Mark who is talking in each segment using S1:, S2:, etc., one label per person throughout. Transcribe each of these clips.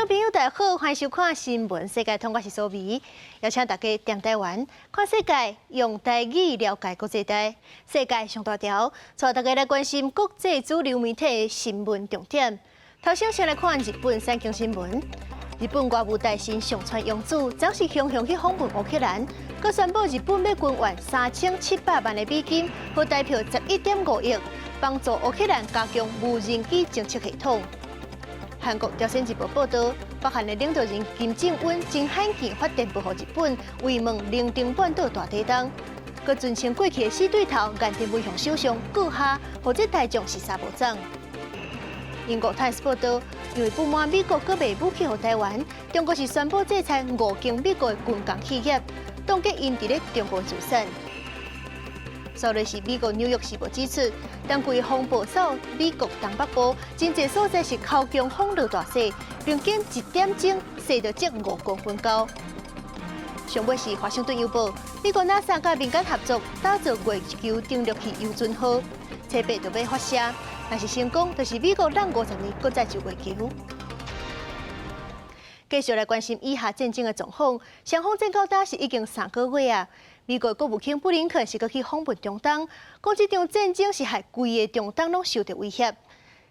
S1: 朋友大家好，欢迎收看新闻世界，通我是苏眉，邀请大家踮台湾看世界，用台语了解国际大世界上大条，带大家来关心国际主流媒体的新闻重点。头先来看日本产经新闻，日本外务大臣上川洋子早是雄雄去访问乌克兰，佮宣布日本要捐援3700万的美金，和代表11.5亿，帮助乌克兰加强无人机侦测系统。 韩国朝鲜日报报道，北韩的领导人金正恩真罕见发电报给日本，慰问零丁半岛大地震，佮尊称过去的死对头岸田文雄首相阁下，或者大将是沙无长。英国《Times》报道，因为不满美国佮卖武器给台湾，中国是宣布制裁5间美国的军工企业，冻结因伫咧中国自产。 首例是美国《纽约时报》指出，当规风暴扫美国东北部，真侪所在是口强风落大势，平均1点钟势到这5公分高。上尾是《华盛顿邮报》，美国 NASA 甲民间合作打造月球登陆器游船号，测备就要发射，若是成功，就是美国让50年搁再就月球。 继续来关心以下战争的状况，双方战到打是已经3个月啊。美国国务卿布林肯是搁去访问中东，讲这场战争是害规个中东拢受到威胁。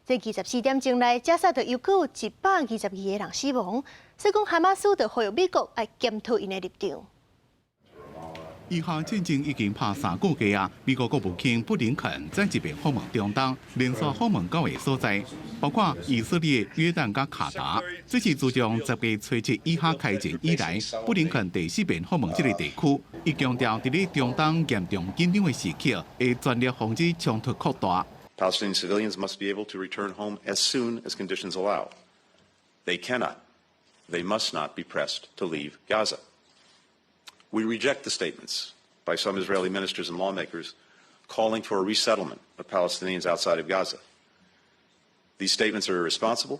S1: 这24点钟内，加沙就又有122个人死亡，所以讲哈马斯就呼吁美国要检讨因的立场。
S2: 以下战争已经拍3个月啊！美国国务卿布林肯再一遍访问中东，连续访问9个所在，包括以色列、约旦甲卡达。这是自从10月初7以下开战以来，布林肯第4遍访问这个地区。伊强调，伫咧中东严重紧张的时刻，会全力防止冲突扩大。
S3: Palestinian civilians must be able to return home as soon as conditions allow. They cannot, they must not be pressed to leave Gaza. We reject the statements by some Israeli ministers and lawmakers calling for a resettlement of Palestinians outside of Gaza. These statements are irresponsible,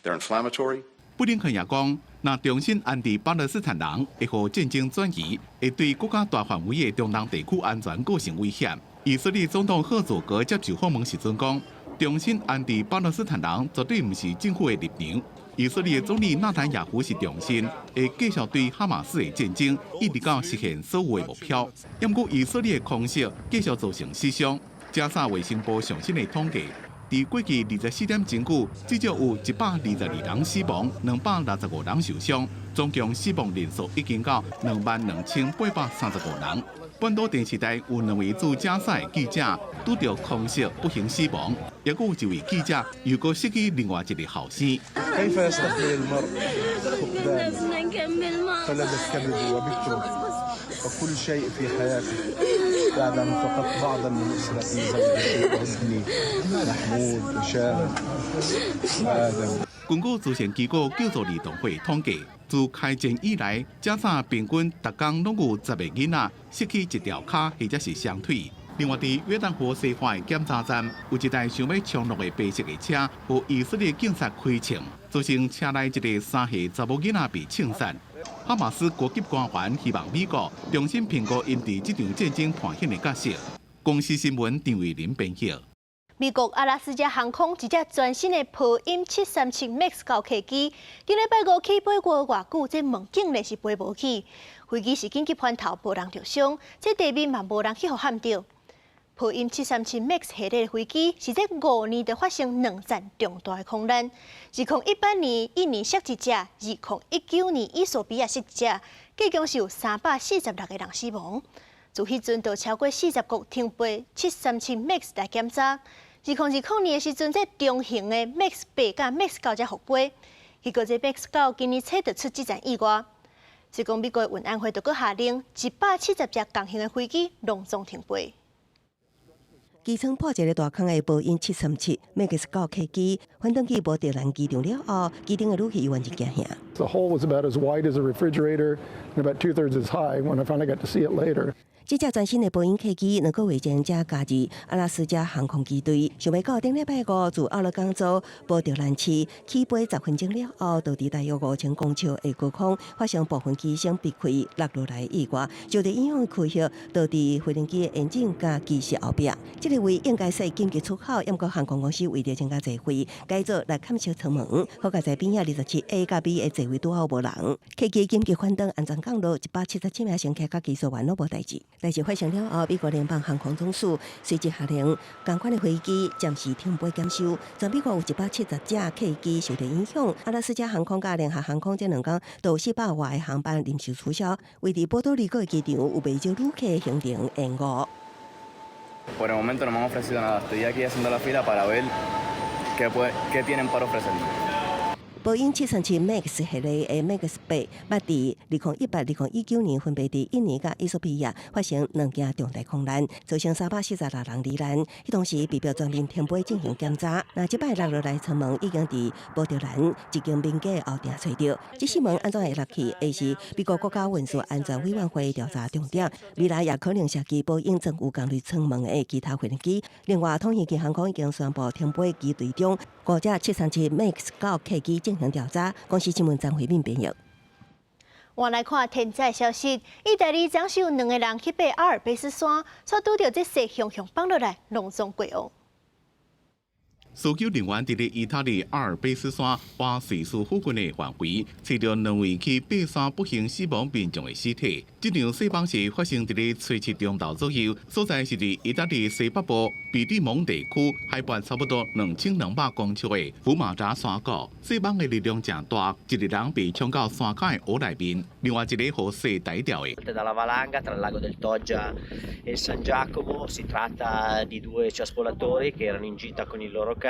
S3: they're inflammatory.
S2: 布林肯也讲，若重新安置巴勒斯坦人，会互战争转移，会对国家大范围的中东地区安全构成威胁。以色列总统赫佐格接受访问时阵讲，重新安置巴勒斯坦人绝对毋是政府的立场。 以色列总理纳坦雅胡是重申，会继续对哈马斯的战争，一直到实现所有的目标。不过，以色列的空袭继续造成死伤。加沙卫生部上新的统计，在过去24点钟久，至少有122人死亡，265人受伤，总共死亡人数已经到22835人。 本土电视台有2位驻加沙的记者拄到空袭不幸死亡，也有1位记者又搁失去另外一个后生。
S4: كيف يستقبل المرء فقدان فلذة كبده وبكره وكل شيء في حياته بعد أن فقدت بعضا من أسرتي زوجتي وابني محمود هشام وآدم。
S2: 根据资讯机构救助儿童会统计，自开战以来，加沙平均每天拢有10个囡仔失去一条脚或者是双腿。另外，伫约旦河西岸的检查站，有一台想要冲落的白色的车，和以色列警察开枪，造成车内一个3岁查某囡仔被枪杀。哈马斯高级官员希望美国重新评估因伫这场战争扮演的角色。公司新闻张伟林编译。
S1: 美国阿拉斯加航空一架全新的波音737 MAX 高客机，今礼拜5起飞过偌久，这门竟然是飞无起。飞机是紧急翻头，无人受伤，这地面嘛无人去互撼到。波音737 MAX 系列的飞机是这5年就发生2战重大的空难，2018年印尼失一架，2019年伊索比亚失一架，计共是有346个人死亡。自迄阵就超过40国停飞737 MAX 来检查。 2020年的时阵，这中型的 MAX 8甲 MAX 9才复飞，结果这 MAX 9今年初就出这战意外。是讲美国的运安会就搁下令170架共型的飞机隆重停飞。
S5: 机舱破一个大坑的波音737 MAX 9客机，返登去无迪兰机场了后，机顶的旅客有完一惊吓。
S6: The hole was about as wide as a refrigerator and about 2/3 as high when I finally got to see it later.
S5: 这架全新的波音客机2个月前才加入阿拉斯加航空机队，想要到顶礼拜5自奥勒冈州波特兰市起飞10分钟了后，导致大约5000公尺的高空发生部分机身避开落落来意外，就地影响开晓，导致飞行机的引擎加机室后壁。这个位应该是紧急出口，不过航空公司为了增加座位，改做来砍小舱门，好在边仔27A 甲 B 的座位拄好无人。客机紧急返登安全降落，177名乘客甲技术员都无代志。代志发生了后，美国联邦航空总署随即下令，同款的飞机暂时停飞检修。全美国有170架客机受到影响，阿拉斯加航空甲联合航空这2天都有400外的航班临时取消，为伫波多黎各的机场有不少旅客行程延误。
S6: Por el momento no me han ofrecido nada. Estoy aquí haciendo la fila para ver qué tienen para ofrecerme.
S5: 波音737 MAX 系列的 MAX 8，捌伫2018、2019年分别伫印尼甲伊索比亚发生2件重大空难，造成346人罹难。迄当时被迫全面停飞进行检查。那即摆落落来舱门已经伫波特兰一间民家后顶找到。这些门安怎会落去，会是美国国家运输安全委员会调查重点。未来也可能涉及波音政府降落舱门的其他飞行机。另外，通信机航空已经宣布停飞机队中5架737 MAX 9客机进行调查。公司新闻张惠敏编译。
S1: 换来看天灾消息，意大利长寿2个人去爬阿尔卑斯山，却拄到这雪熊熊放落来，隆重过往。
S2: 搜救人员伫咧意大利阿尔卑斯山瓦瑞斯附近的范围，找到2位去爬山不幸死亡民众的尸体。这场死亡是发生伫咧初7中昼左右，所在是伫意大利西北部比利蒙地区，海拔差不多2200公尺的福马扎山谷。死亡的力量正大，一个人被冲到山脚的湖内面，另外一个和雪逮掉的。
S7: Dalla valanga tra il lago del Toggia e il San Giacomo si tratta di 2 ciaspolatori che erano in gita con il loro cane.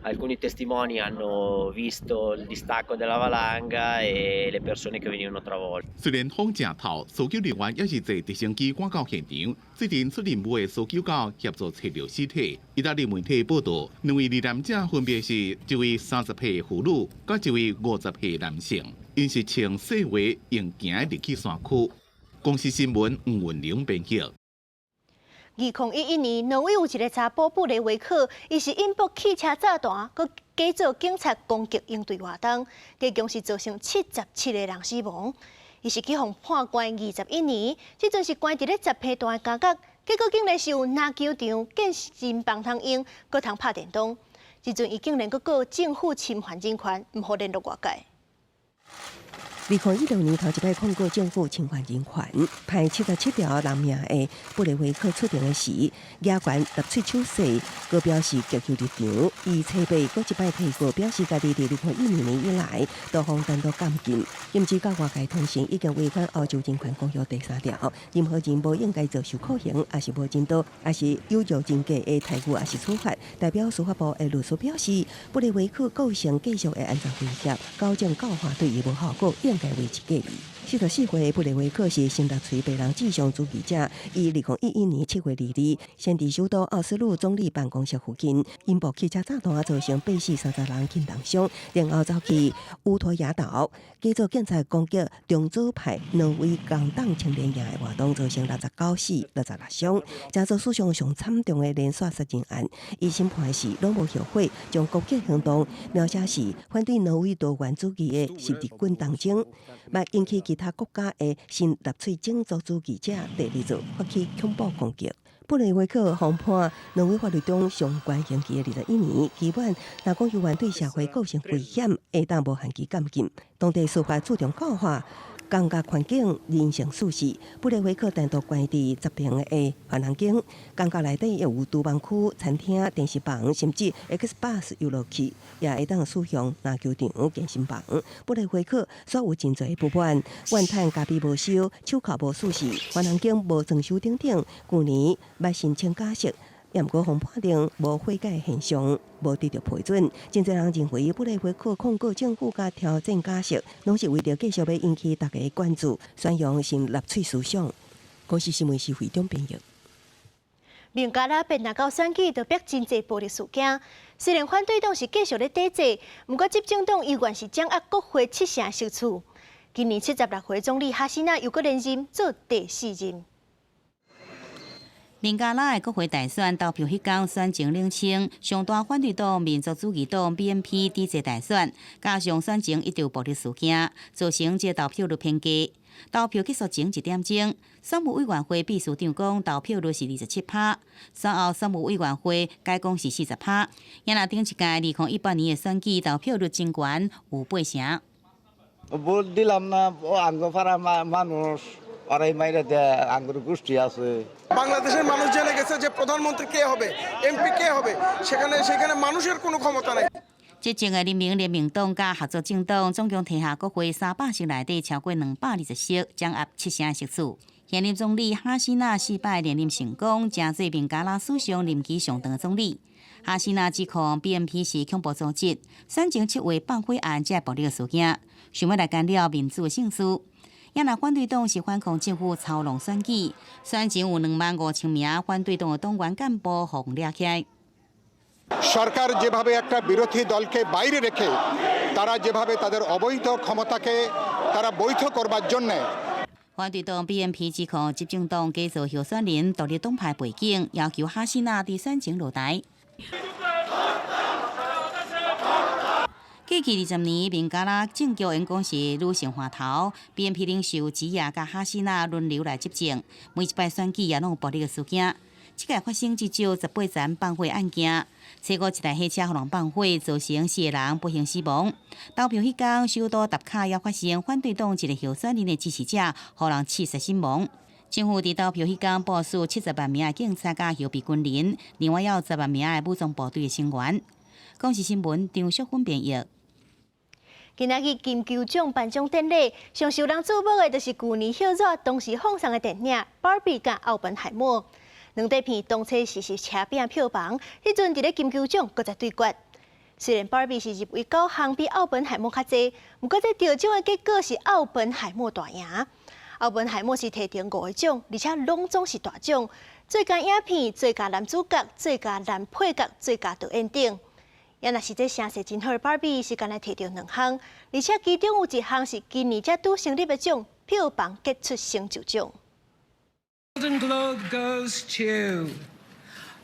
S7: Alcuni testimoni hanno visto il distacco della valanga e le persone che venivano travolte.
S2: 虽然风正透，搜救人员也是坐直升机赶到现场，最近出任务的搜救狗协助找到尸体。意大利媒体报道，2位罹难者分别是一位30岁妇女，甲一位50岁男性，因是穿细袜用行入去山区。公司新闻黄文玲编辑。
S1: 2011年，挪威有一个查甫布雷维克，伊是引爆汽车炸弹，佮假做警察攻击应对活动，加共是造成77个人死亡。伊是去互判关21年，即阵是关伫咧10批段的监狱，结果竟然是有篮球场、健身房通用，佮通拍电动。即阵伊竟然佮告政府侵犯人权，毋好联络外界。
S5: 2016年头一摆控告政府侵犯人权，判77条人命的布雷维克出庭的时，野权立喙手势，佮表示急救立场。伊车背佮一摆提过，表示家己伫2012年以来，多方单独监禁，甚至甲外界通信已经违反欧洲人权公约第3条，任何人无应该遭受酷刑，也是无尽到，也是有辱人格的态度，也是处罚。代表司法部的律师表示，布雷维克构成继续的安全威胁，矫正教化对伊无效果。应该维持隔离。44岁的布雷维克是新纳粹白人至上主义者，于2011年7月2日，先伫首都奥斯陆总理办公室附近引爆汽车炸弹，造成8死30人轻重伤，然后走去乌托亚岛，假做警察攻击中左派2位工党青年营的活动，造成69死66伤，加做史上上惨重的连续杀人案。伊审判时拢无后悔，将攻击行动描写是反对挪威多元主义的是日军党争，捌引起其他国家的新纳粹种族主义者第2组发起恐怖攻击。布雷维克被判挪威法律中上悬刑期的21年，基本若讲有对社会构成危险，会当无限期监禁。当地司法注重教化。工作环境、人性素质，布雷维克单独关伫10平的环境间，工作内底也有厨房区、餐厅、电视房，甚至 Xbox 游乐器，也会当使用篮球场、健身房。布雷维克所有真侪不满，怨叹家己无收、手铐无属实、环境间无装修等等。去年捌申请假释。也毋过，被判定无悔改现象，无得到批准。真侪人认为，布雷维克控告政府甲挑战假释，拢是为着继续要引起大家关注，宣扬新纳粹思想。公司新闻是会中编译。
S1: 孟加拉变拿到选举，就逼真济暴力事件。虽然反对党是继续咧抵制，不过执政党依然是掌握国会7成席次。今年76岁总理哈西娜又搁连任做第4任。
S8: 林加拉的国会大选投票迄天选情冷清，上大反对党民族主义党 BNP 抵制大选，加上选情一场暴力事件，造成这投票率偏低。投票结束前1点钟，选务委员会秘书长讲投票率是27%，选后选务委员会改讲是40%。也若顶一届2018年的选举投票率真悬，有8成。
S9: ভোট দিলাম না আঙ্গ পাড়া মানুষ ওরাই মাইরা দেয় আঙ্গুর গোষ্ঠী আছে।
S4: বাংলাদেশের মানুষ জেনে গেছে যে প্রধানমন্ত্রী কে হবে, এমপি কে হবে, সেখানে মানুষের কোনো ক্ষমতা নাই।
S8: 即前的人民联盟党甲合作政党总共摕下国会300席内底超过220席，掌握7成席次。现任总理哈希纳失败连任成功，成做孟加拉史上任期上长的总理。哈希纳指控 BNP 是恐怖组织，选前7月放火案这暴力的事件，想要来干扰民主的胜诉。也若反对党是反抗政府操弄选举，选前有25000名反对党的党员干部互抓起来。
S10: সরকার যেভাবে একটা বিরোধী দলকে বাইরে রেখে তারা যেভাবে তাদের অবৈধ ক্ষমতাকে তারা বৈধ করবার জন্য
S8: 反对党 BNP 指控执政党假造候选人独立党派背景，要求哈希纳伫选前落台。过去20年，孟加拉政局因讲是女性滑头 ，BNP 领袖吉亚甲哈希纳轮流来执政，每一摆选举也拢有暴力的事件。这届发生至少18件放火案件，车祸一台汽车互人放火，造成4个人不幸死亡。投票迄天，首都达卡也发生反对党一个候选人的支持者互人刺杀身亡。政府伫投票迄天部署70万名的警察甲后备军人，另外也有10万名的武装部队的成员。公视新闻张淑芬编译。
S1: 今仔日金球奖颁奖典礼，上受人注目的就是去年热热同时放送的电影《Barbie》甲《奥本海默》。两大片当初是车饼票房，迄阵伫咧金球奖搁在对决。虽然 Barbie 是入围9项，比奥本海默较济，不过这得奖的结果是奥本海默大赢。奥本海默是摕到5个奖，而且拢总是大奖：最佳影片、最佳男主角、最佳男配角、最佳导演等。也若是这声势真好的 Barbie 是干来摕到2项，而且其中有1项是今年才拄成立的奖，票房杰出成就奖。
S11: Golden Globe goes to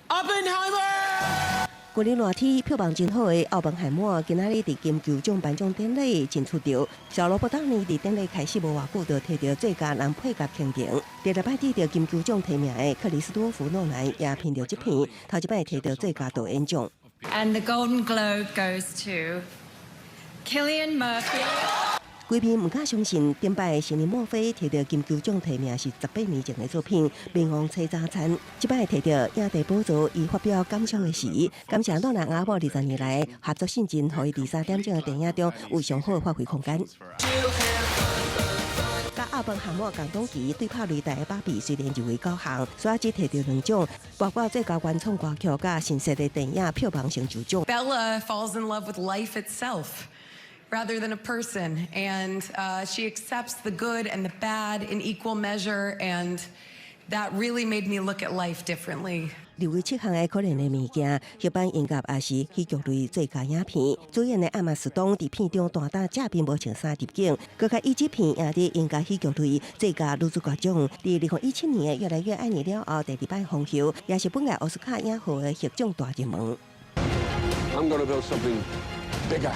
S11: Oppenheimer。
S5: 今年热天票房真好的《奥本海默》，今仔日伫金球奖颁奖典礼真出场。小罗伯特尼伫典礼开始无偌久，就摕到最佳男配角提名。第二摆得到金球奖提名的克里斯多夫·诺兰也凭着这片，头一摆摕到最佳导演奖。
S12: And the Golden Globe goes to Cillian Murphy。
S5: 规片唔敢相信，顶摆是尼墨菲摕到金球奖提名是18年前的作品《冥王车早餐》，即摆摕到影帝宝座，伊发表感想的时，感谢诺兰阿某20年来合作信任，互伊第3点钟的电影中有上好的发挥空间。甲奥本海默共同期对拍擂台的芭比虽然入围9项，所以只摕到2奖，包括最佳原创歌曲甲新设的电影票房成就奖。
S12: Bella falls in love with life itself rather than a person, and she accepts the good and the bad in equal measure, and that really made me look at life differently.
S5: 入围7项的可怜的物件，迄版音乐也是喜剧类最佳影片。主演的艾玛斯东伫片中大打正面无穿衫入境，佮甲伊这片赢伫音乐喜剧类最佳女主角奖。伫2017年的《越来越爱你》了后，第2摆封后，也是本来奥斯卡影后的获奖大热门。
S13: I'm gonna build something bigger.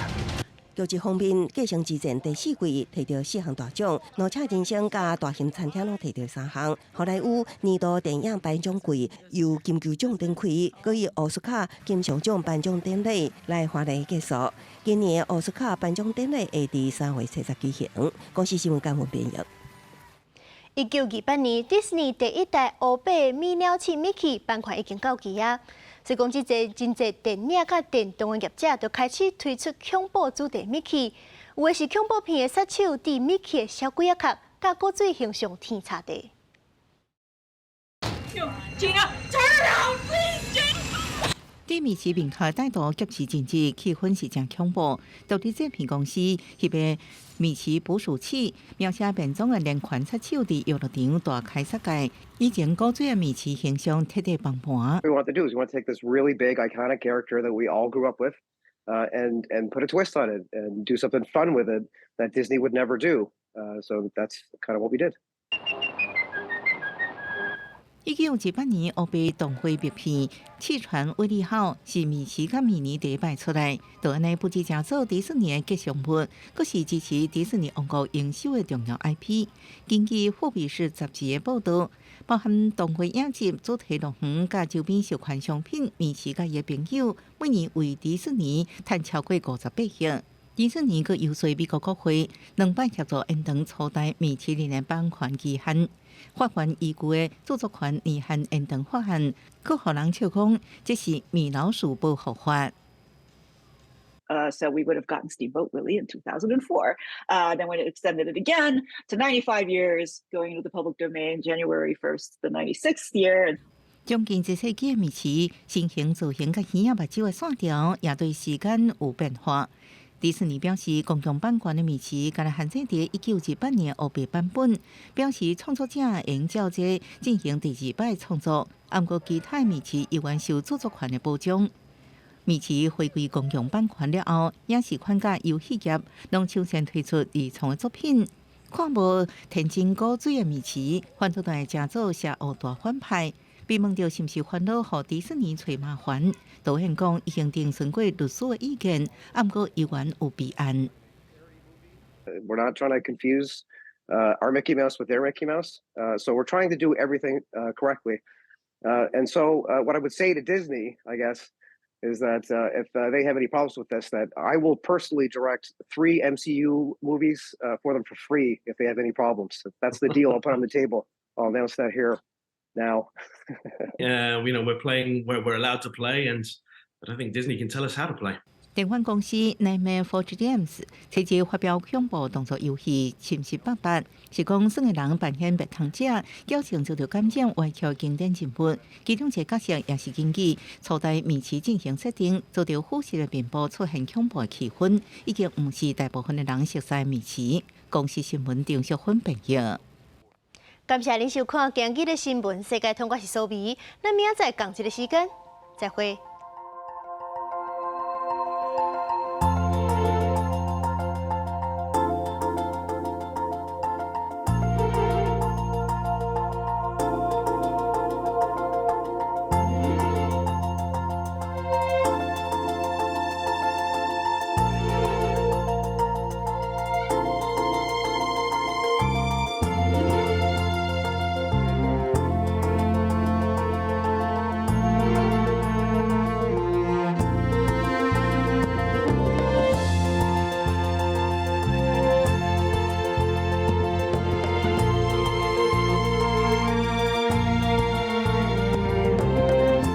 S5: 剧集方面，《继承之战》第4季摕到4项大奖，《怒车人生》甲《大型餐厅》拢摕到3项。好莱坞年度电影颁奖季由金球奖展开，佮以奥斯卡金像奖颁奖典礼来华丽结束。今年的奥斯卡颁奖典礼会伫3月7日举行。公视新闻简文编译。
S1: 1928年，迪士尼第1代乌白米鸟鼠 Mickey 版权已经到期啊。所以讲，真侪电影甲电动的业者就开始推出恐怖主题 Mickey， 有的是恐怖片的杀手伫 Mickey 的小鬼仔壳，甲古水形象天差地。
S14: 低迷市平台带动劫持经济，气氛是真恐怖。独立制片公司翕的米奇捕鼠器，描写变种的连环杀手伫游乐场大开杀戒，以前古锥的米奇形象彻底崩盘。
S15: What we want to do is we want to take this really big, iconic character that we all grew up with, and put a twist on it, and do something fun with it that Disney would never do. So that's kind of what we did.
S14: 1918年欧贝动画灭片《气船威利号》是米奇甲米妮第一摆出来，就安尼不止成做迪士尼的吉祥物，佫是支持迪士尼王国营收的重要 IP。根据《富比士》杂志的报道，包含动画影集、主题乐园甲周边收款商品，米奇甲伊的朋友每年为迪士尼赚超过58亿。迪士尼佫游说美国国会2摆协助延长初代米其林的版权期限。法官依据的著作权年限延长法案，佫互人笑讲这是米老鼠保护法。
S16: So we would have gotten Steamboat Willie in 2004. Then we extended it again to 95 years, going into the public domain January 1st, the 96th year.
S14: 将近1世纪的米奇，身形造型甲耳仔目睭的线条，也对时间有变化。迪士尼表示，公共版权的米奇，敢若限制伫1918年欧贝版本，表示创作者应照这进行第2摆创作，按过其他米奇依然受著作权的保障。米奇回归公共版权了后，影视圈甲游戏业拢抢先推出二创的作品。看无天真古锥的米奇，反倒来正做邪恶大反派。被问到是毋是烦恼互迪士尼找麻烦，导演讲已经听从过律师的意见，不过依然有备案。
S15: We're not trying to confuse our Mickey Mouse with their Mickey Mouse, so we're trying to do everything correctly. And so what I would say to Disney, I guess, is that if they have any problems with this, that I will personally direct 3 MCU movies for them for free if they have any problems. That's the deal I'll put on the table. I'll announce that here now.
S17: We're playing where we're allowed to play, but I think Disney can tell us how to play.
S14: 电玩公司 Nightmare Forge Games 前日发表恐怖动作游戏《侵袭88》，是讲耍个人扮演灭唐者，矫情遭到感染歪曲经典人物，其中一个角色也是根据初代米奇进行设定，遭到腐蚀的面部出现恐怖的气氛，已经毋是大部分的人熟悉米奇。公司新闻张淑芬报道。
S1: 感谢您收看今日的新闻，世界通我是苏眉，咱明仔载同一个时间再会。